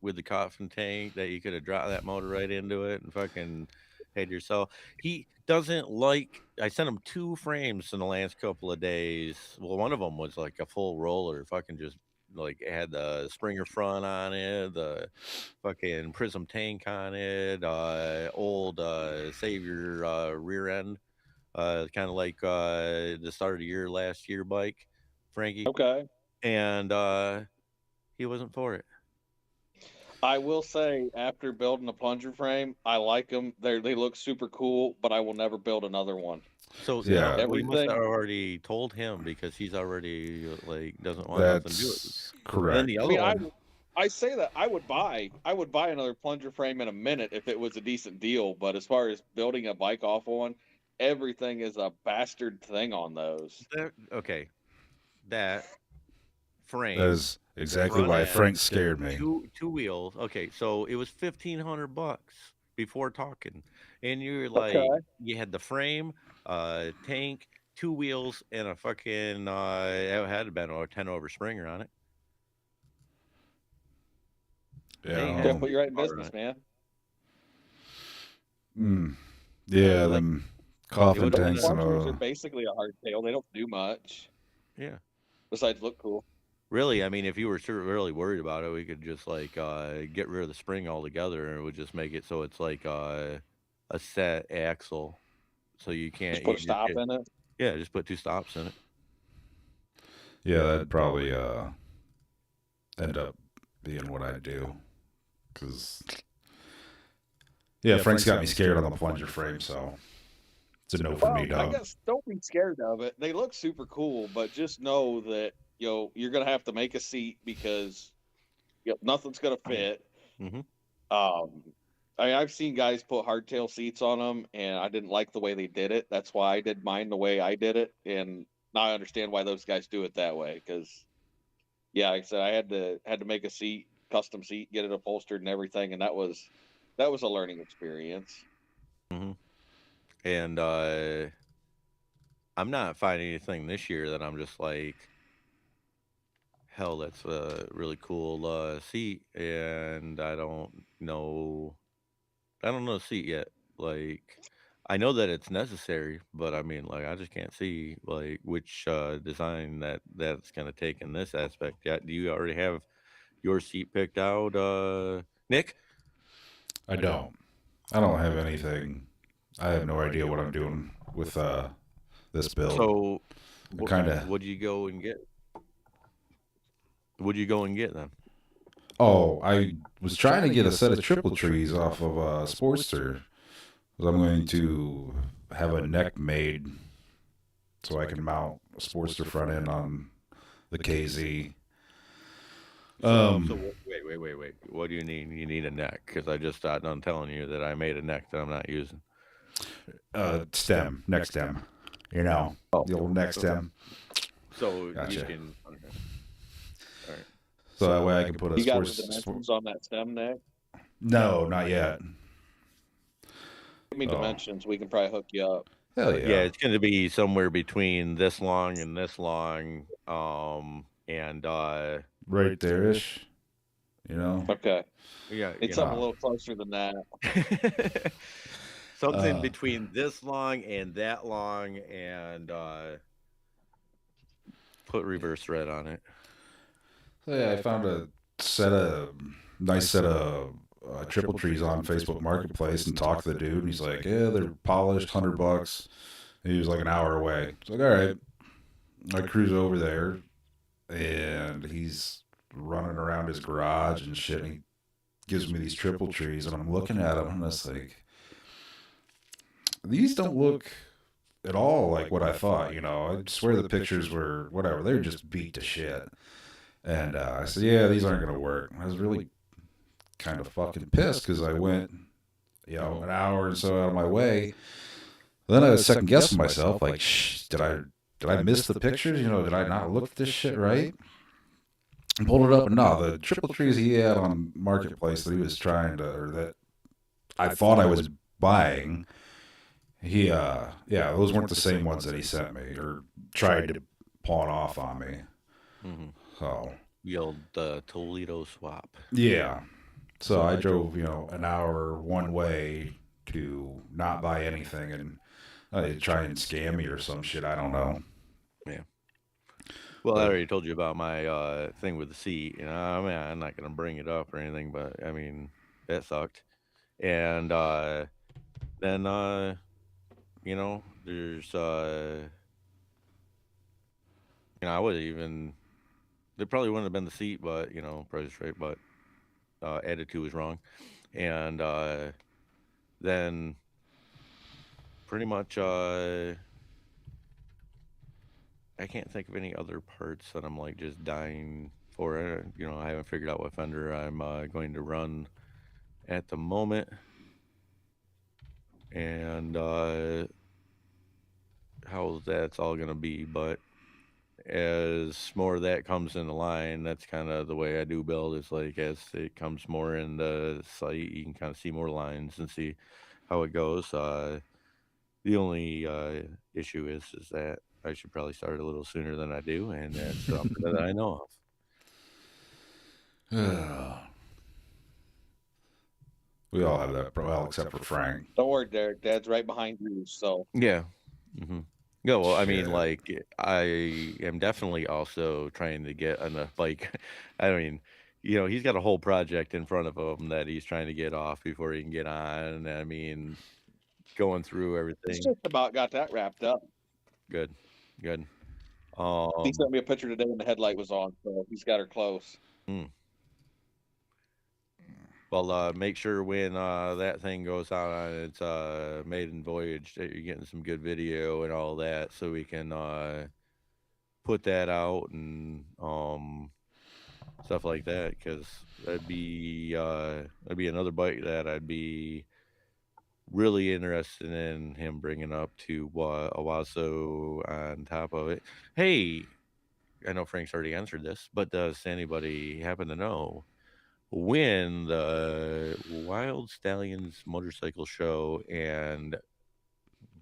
with the coffin tank that you could have dropped that motor right into it and fucking had yourself? He doesn't like. I sent him two frames in the last couple of days. Well, one of them was like a full roller, fucking just like it had the Springer front on it, the fucking Prism tank on it, old Savior rear end, kind of like the start of the year last year bike, Frankie, Okay. and he wasn't for it. I will say, after building a plunger frame, I like them. They look super cool, but I will never build another one. So now Yeah, we must have Everything. already told him because he's already like doesn't want nothing to do with it. that's And then correct. the I other mean, one, I say that I would buy another plunger frame in a minute if it was a decent deal. But as far as building a bike off one, everything is a bastard thing on those. okay, that frame. That is exactly front why end, Frank scared me. two wheels. Okay, so it was $1,500 before talking, and you're like, Okay. you had the frame, tank, two wheels, and a fucking it had been a 10 over Springer on it. Yeah. They Gotta had put you right in power on business, it. man. Yeah, like, them coffin wasn't Those tanks and luxuries are basically a hardtail. They don't do much Yeah. besides look cool. Really, I mean, if you were really worried about it, we could just like get rid of the spring altogether, and it would just make it so it's like a set axle, so you can't Just put a stop get, in it. yeah, just put two stops in it. yeah, that'd probably end up being what I do. Because yeah, Frank's got me scared on the plunger frame, so it's a no for me, I dog. guess don't be scared of it. They look super cool, but just know that you're gonna have to make a seat because nothing's gonna fit. Mm-hmm. I've seen guys put hardtail seats on them, and I didn't like the way they did it. That's why I did mine the way I did it, and now I understand why those guys do it that way. Because yeah, like I said, I had to make a seat, custom seat, get it upholstered and everything, and that was a learning experience. Mm-hmm. And I'm not finding anything this year that I'm just like, hell, that's a really cool seat, and I don't know the seat yet. Like, I know that it's necessary, but I mean, like, I just can't see like which design that's gonna take in this aspect yet. Do you already have your seat picked out, Nick? I don't. I don't have anything. I have no idea what I'm doing with this build. So, kind of. what'd you go and get? What'd you go and get then? Oh, I was trying to get a set of triple trees off of Sportster. I'm going to have a neck made so I can mount a Sportster front end on the KZ. So wait. What do you need? You need a neck, because I just got done telling you that I made a neck that I'm not using. Stem, neck stem. You know, the old neck stem. So Gotcha. you can. Okay. All right. So that way I can put a You got the sports. dimensions on that stem neck? No, not yet. Give me dimensions. We can probably hook you up. Hell yeah. Yeah, it's going to be somewhere between this long and this long, and right there-ish. You know. Okay. yeah, It's something a little closer than that. something between this long and that long, and put reverse thread on it. So yeah, I found a nice set of triple trees on Facebook Marketplace and talked to the dude, and he's like, "Yeah, they're polished, $100." And he was like an hour away. It's like, all right. I cruise over there, and he's running around his garage and shit. And he gives me these triple trees, and I'm looking at them, and it's like, these don't look at all like what I thought. You know, I swear the pictures were whatever. They were just beat to shit. And I said, yeah, these aren't going to work. I was really kind of fucking pissed because I went, an hour or so out of my way. Then I was second guessing myself, like, did I miss the pictures? Did I not look at this shit right? And pulled it up, and no, the triple trees he had on Marketplace that he was trying to, or that I thought I was buying, those weren't the same ones that he sent me or tried to pawn off on me. Mm-hmm. So the old Toledo swap. Yeah. So I drove, an hour one way to not buy anything, and try and scam me or some shit. I don't know. Yeah. Well, I already told you about my thing with the seat. I mean, I'm not gonna bring it up or anything, but I mean, that sucked. And then there's I would even. It probably wouldn't have been the seat, but price is right, but attitude was wrong, and then pretty much I can't think of any other parts that I'm like just dying for. I haven't figured out what fender I'm going to run at the moment, and how that's all gonna be, but as more of that comes into line, that's kind of the way I do build. Is like as it comes more in the sight, you can kind of see more lines and see how it goes. The only issue is that I should probably start a little sooner than I do, and that's something that I know of. We all have that, well, except for Frank. Don't worry, Derek. Dad's right behind you. So Yeah. Yeah, well, I mean, Shit. like, I am definitely also trying to get enough, like, I mean, he's got a whole project in front of him that he's trying to get off before he can get on. I mean, going through it's everything. just about got that wrapped up. Good, good. He sent me a picture today when the headlight was on, so he's got her close. Well, make sure when that thing goes out on its maiden voyage that you're getting some good video and all that, so we can put that out and stuff like that, because that'd be another bike that I'd be really interested in him bringing up to Owasso on top of it. Hey, I know Frank's already answered this, but does anybody happen to know when the Wyld Stallions motorcycle show and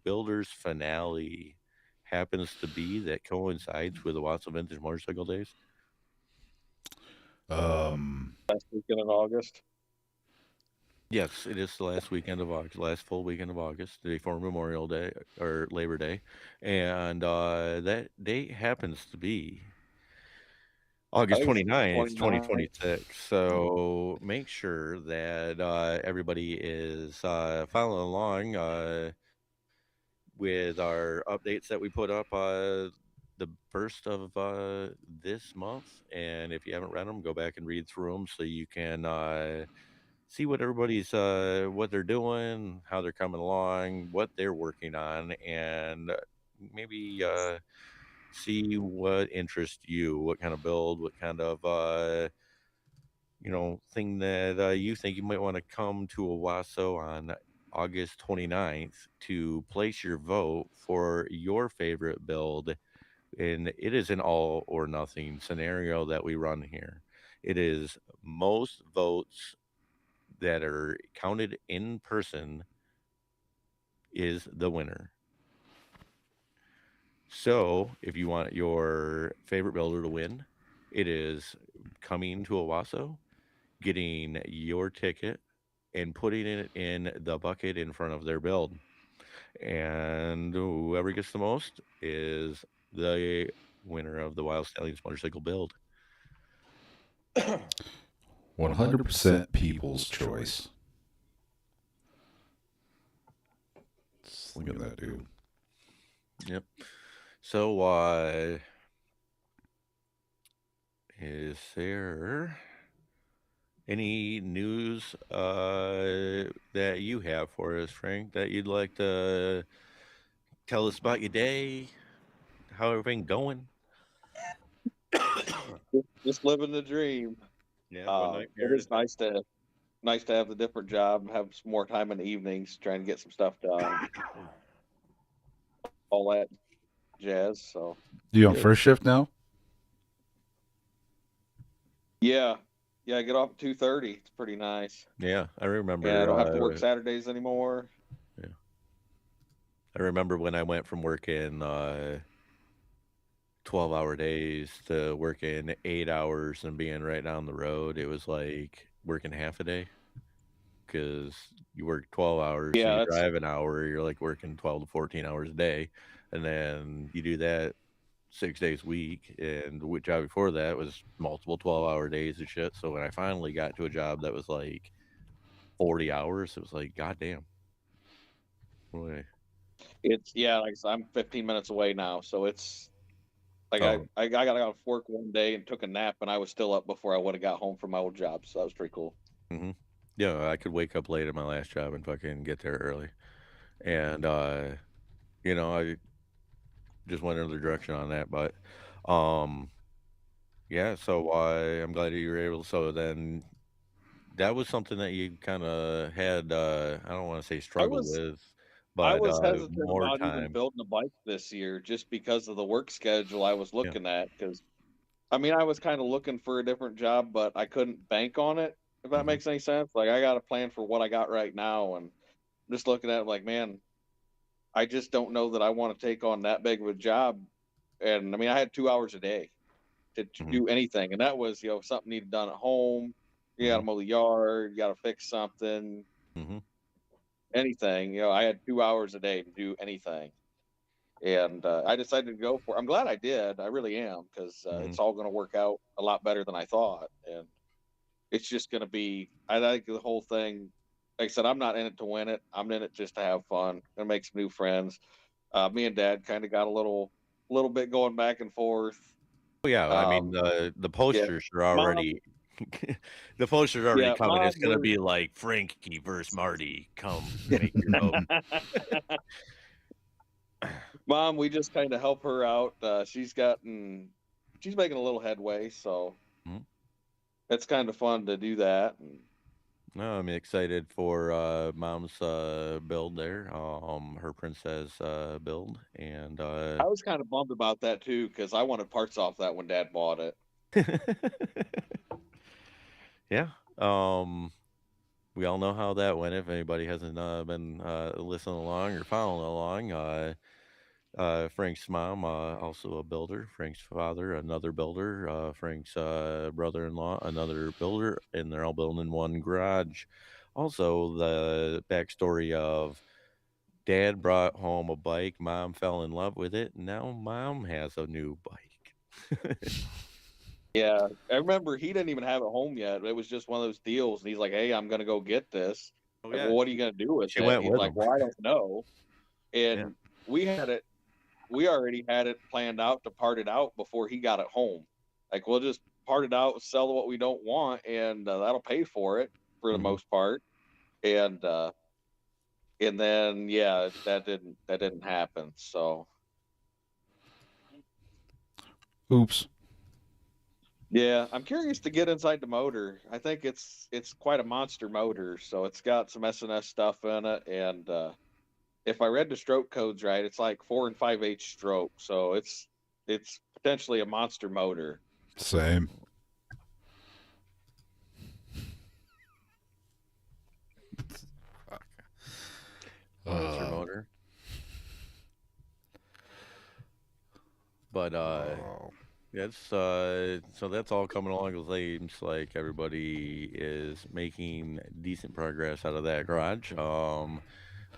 Builders finale happens to be that coincides with the Owasso Vintage Motorcycle Days? Last weekend in August. Yes, it is the last weekend of August, last full weekend of August, the day before Memorial Day or Labor Day, and that date happens to be I August think it's 29th, 29. 2026. So make sure that everybody is following along with our updates that we put up the first of this month. And if you haven't read them, go back and read through them so you can see what everybody's what they're doing, how they're coming along, what they're working on, and maybe see what interests you, what kind of build, what kind of thing that you think you might want to come to Owasso on August 29th to place your vote for your favorite build. And it is an all or nothing scenario that we run here. It is most votes that are counted in person is the winner. So if you want your favorite builder to win, it is coming to Owasso, getting your ticket, and putting it in the bucket in front of their build. And whoever gets the most is the winner of the Wyld Stallions motorcycle build. 100% people's choice. Look at that, dude. Yep. So, is there any news that you have for us, Frank, that you'd like to tell us about your day, how everything going? Just living the dream. Yeah, It is nice to have the different job and have some more time in the evenings trying to get some stuff done. All that jazz. So You on Good. first shift now? yeah, I get off at 2:30. It's pretty nice. Yeah, I remember. And I don't have to work Saturdays anymore. Yeah, I remember when I went from working 12-hour days to working 8 hours and being right down the road. It was like working half a day because you work 12 hours, so Yeah, you that's drive an hour, you're like working 12 to 14 hours a day. And then you do that 6 days a week. And the job before that was multiple 12-hour days and shit. So when I finally got to a job that was like 40 hours, it was like, God damn. Boy. like I said, I'm 15 minutes away now, so it's like Oh, I got off work one day and took a nap, and I was still up before I would have got home from my old job. So that was pretty cool. hmm yeah, I could wake up late at my last job and fucking get there early. And, I just went another direction on that. But, um, yeah, so I'm glad that you were able. So then that was something that you kind of had, I don't want to say I struggle was with, I but was hesitant more about even time. building a bike this year just because of the work schedule I was Yeah. looking at. Because I mean, I was kind of looking for a different job, but I couldn't bank on it. If that hmm makes any sense, like I got a plan for what I got right now, and I'm just looking at it like, man, I just don't know that I want to take on that big of a job. And I mean, I had 2 hours a day to hmm do anything, and that was something needed done at home. You got hmm to mow the yard, you got to fix something, hmm anything. I had 2 hours a day to do anything, and I decided to go for it. I'm glad I did. I really am, because hmm it's all going to work out a lot better than I thought, and it's just going to be. I think the whole thing. Like I said, I'm not in it to win it. I'm in it just to have fun and make some new friends. Me and Dad kind of got a little bit going back and forth. Oh yeah, I mean Um, the yeah, posters are Mom. already the posters are already Yeah, coming. Mom It's gonna was. be like Frankie versus Marty. Come make your vote. Mom, we just kind of help her out. She's making a little headway, so Mhm. it's kind of fun to do that. And No, I'm excited for mom's build there. Her princess build and I was kind of bummed about that too, because I wanted parts off that when Dad bought it. yeah. Um we all know how that went. If anybody hasn't been listening along or following along, Frank's mom, also a builder. Frank's father, another builder. Frank's brother-in-law, another builder, and they're all building in one garage. Also, the backstory of Dad brought home a bike. Mom fell in love with it. And now Mom has a new bike. Yeah, I remember he didn't even have it home yet. It was just one of those deals, and he's like, "Hey, I'm gonna go get this." Oh Like, yeah, well, what are you gonna do with she it? went He's with like, him. "Well, I don't know." Yeah. And we had it. We already had it planned out to part it out before he got it home. Like, we'll just part it out, sell what we don't want, and that'll pay for it for the hmm most part. And then yeah, that didn't happen. So Oops. yeah, I'm curious to get inside the motor. I think it's quite a monster motor, so it's got some SNS stuff in it, and if I read the stroke codes right, it's like 4 and 5/8 stroke, so it's potentially a monster motor. Same. Monster Um, motor. But oh, that's so that's all coming along. It seems like everybody is making decent progress out of that garage.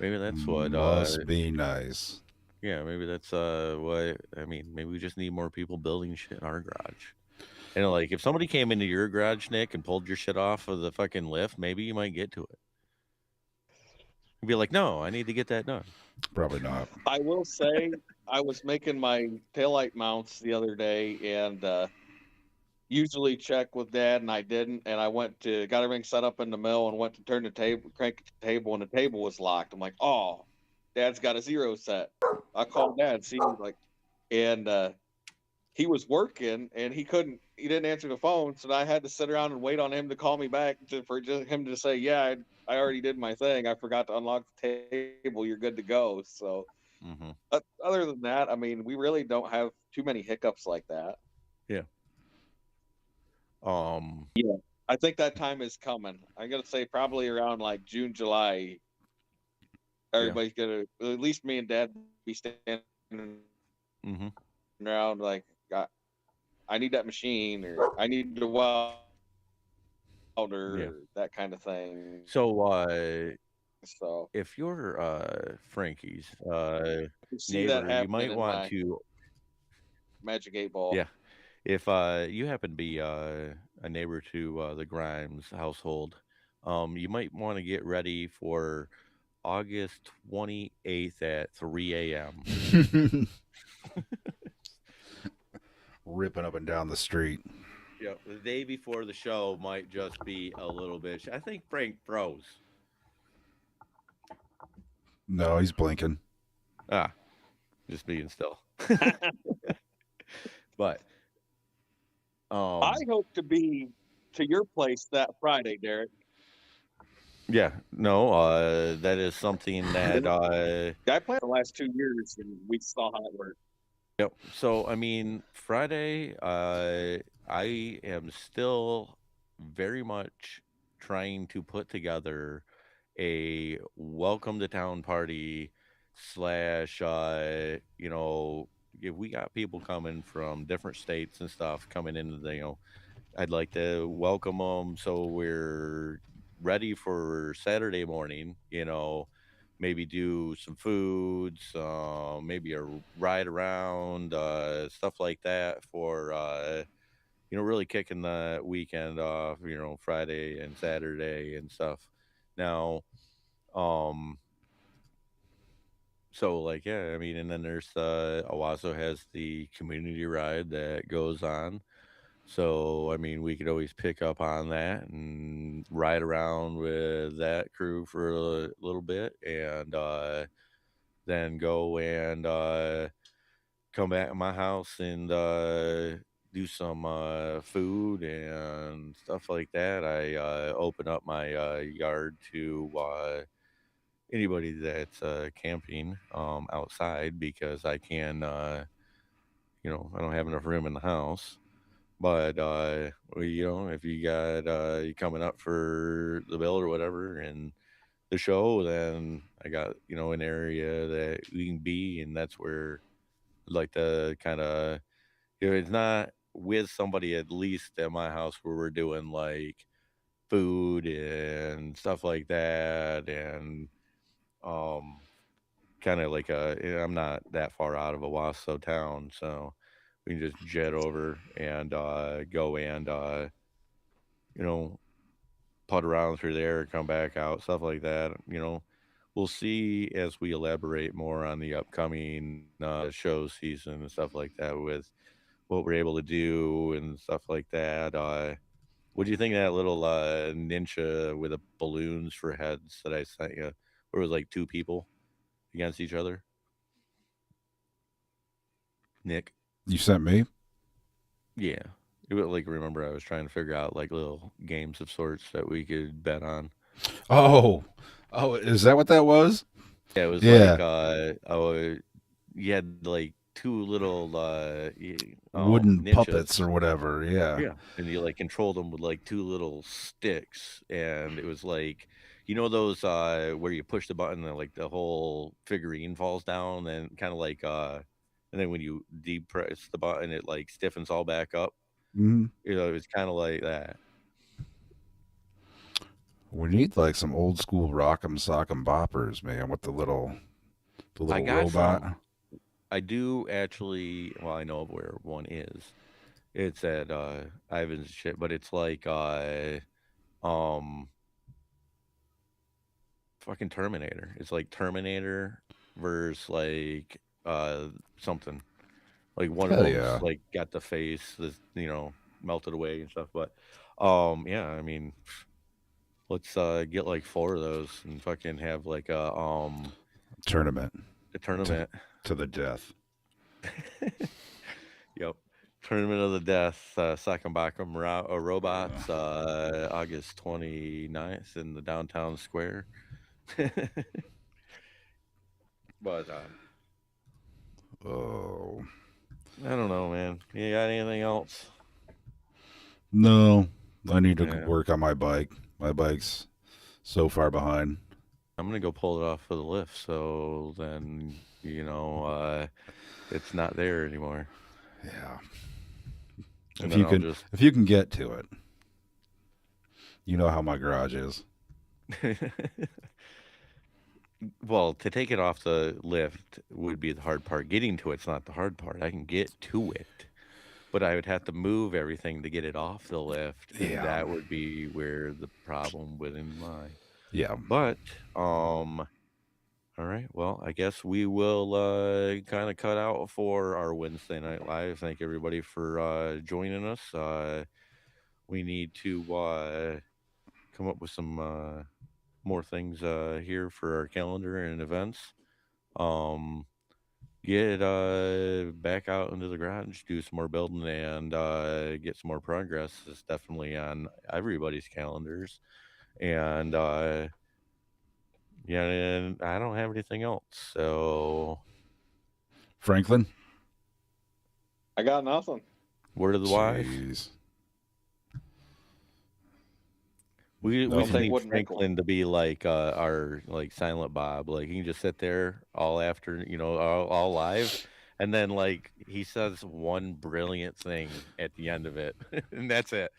Maybe that's what must be nice. yeah, maybe that's what I mean, maybe we just need more people building shit in our garage. And like if somebody came into your garage, Nick, and pulled your shit off of the fucking lift, maybe you might get to it. You'd be like, no, I need to get that done. Probably not. I will say I was making my taillight mounts the other day, and usually check with Dad, and I didn't. And I got everything set up in the mill and went to turn the table, crank the table, and the table was locked. I'm like, oh, Dad's got a zero set. I called Dad, see, like, and he was working, and he didn't answer the phone, so I had to sit around and wait on him to call me back for just him to say, yeah, I already did my thing. I forgot to unlock the table. You're good to go. So hmm other than that, I mean, we really don't have too many hiccups like that. Yeah. Um. Yeah, I think that time is coming. I'm gonna say probably around like June, July. Yeah. Everybody's gonna, at least me and Dad, be standing hmm around like, I need that machine, or I need the welder, Yeah. or that kind of thing. So So if you're Frankie's you see that neighbor, you happening might in want my to Magic 8 Ball. yeah. If you happen to be a neighbor to the Grimes household, you might want to get ready for August 28th at 3 a.m. Ripping up and down the street. Yeah, the day before the show might just be a little bit. I think Frank froze. No, he's blinking. Ah, just being still. But I um, hope to be to your place that Friday, Derek. Yeah, no, that is something that Yeah, I played the last 2 years, and we saw how it worked. yep. So I mean, Friday, I am still very much trying to put together a welcome to town party slash if we got people coming from different states and stuff coming into the. I'd like to welcome them so we're ready for Saturday morning. Maybe do some foods, maybe a ride around, stuff like that for really kicking the weekend off. Friday and Saturday and stuff. Now, um, so like yeah, I mean, and then there's Owasso has the community ride that goes on. So, I mean, we could always pick up on that and ride around with that crew for a little bit and then go and come back to my house and do some food and stuff like that. I open up my yard to anybody that's camping outside because I can, I don't have enough room in the house. But well, if you got you coming up for the bill or whatever and the show, then I got an area that we can be, and that's where I'd like to kind of if it's not with somebody at least at my house where we're doing like food and stuff like that, and um kind of like I'm not that far out of Owasso town, so we can just jet over and go and you know putt around through there, come back out, stuff like that. We'll see as we elaborate more on the upcoming show season and stuff like that with what we're able to do and stuff like that. What do you think of that little ninja with the balloons for heads that I sent you? Where it was like two people against each other? Nick? You sent me? Yeah. It was like remember I was trying to figure out like little games of sorts that we could bet on. Oh, oh, is that what that was? Yeah, it was like Yeah, you had like two little wooden puppets ninjas. or whatever. Yeah. Yeah. And you like controlled them with like two little sticks, and it was like those where you push the button and like the whole figurine falls down and kind of like and then when you depress the button it like stiffens all back up. Hmm. It was kind of like that. We need like some old school rock'em sock'em boppers, man, with the I little got some. robot. I do actually. Well, I know of where one is. It's at Ivan's shit, but it's like um fucking Terminator. It's like Terminator versus like something. Like one of Hell them's yeah. like got the face that's melted away and stuff. But yeah, I mean let's get like four of those and fucking have like Tournament a to, tournament. to the death. Yep. Tournament of the Death, Sakambakum Robots, August 29th in the downtown square. But Oh, I don't know, man. You got anything else? no. I need to Yeah. work on my bike. My bike's so far behind. I'm gonna go pull it off for the lift, so then it's not there anymore, Yeah. and If then you I'll can just. if you can get to it. You know how my garage is. Well, to take it off the lift would be the hard part. Getting to it's not the hard part. I can get to it, but I would have to move everything to get it off the lift, and Yeah. that would be where the problem would lie. Yeah. But all right. Well, I guess we will kind of cut out for our Wednesday night live. Thank everybody for joining us. We need to come up with some more things here for our calendar and events. Um, get back out into the garage, do some more building, and get some more progress. It's definitely on everybody's calendars. And Yeah, and I don't have anything else. So, Franklin? I got nothing. word of the wise. Jeez. We Nothing. just Take need wooden nickel. Franklin to be like our like Silent Bob. Like he can just sit there all after, all live, and then like he says one brilliant thing at the end of it, and that's it.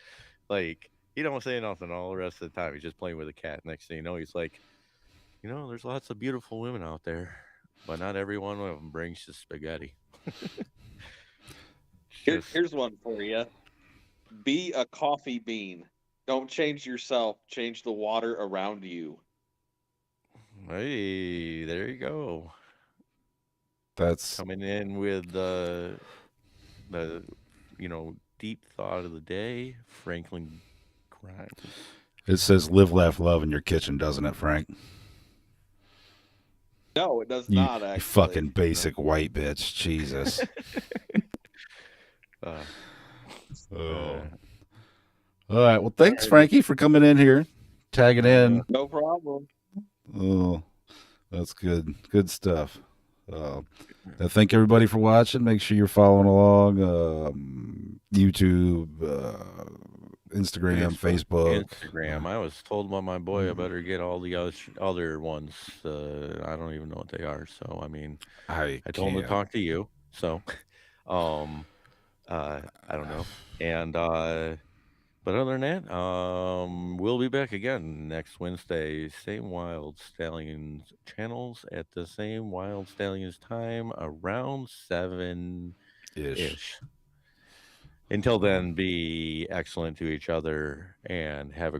Like he don't say nothing all the rest of the time. He's just playing with a cat. Next thing you know, he's like, there's lots of beautiful women out there, but not every one of them brings you spaghetti. Just Here's one for you. Be a coffee bean. Don't change yourself. Change the water around you. hey, there you go. That's Coming in with the deep thought of the day, Franklin Grimes. it says live, laugh, love in your kitchen, doesn't it, Frank? No, it does You, not you actually. fucking basic white bitch. Jesus. Uh, Oh. All right. Well, thanks, Frankie, for coming in here, tagging in. No problem. Oh, that's good. Good stuff. I thank everybody for watching. Make sure you're following along. YouTube, Instagram, Facebook. Instagram. I was told by my boy I better get all the other ones. I don't even know what they are. So I mean, I told him to talk to you. So, I don't know. And but other than that, we'll be back again next Wednesday. Same Wyld Stallions channels at the same Wyld Stallions time around 7-ish. Until then, be excellent to each other and have a great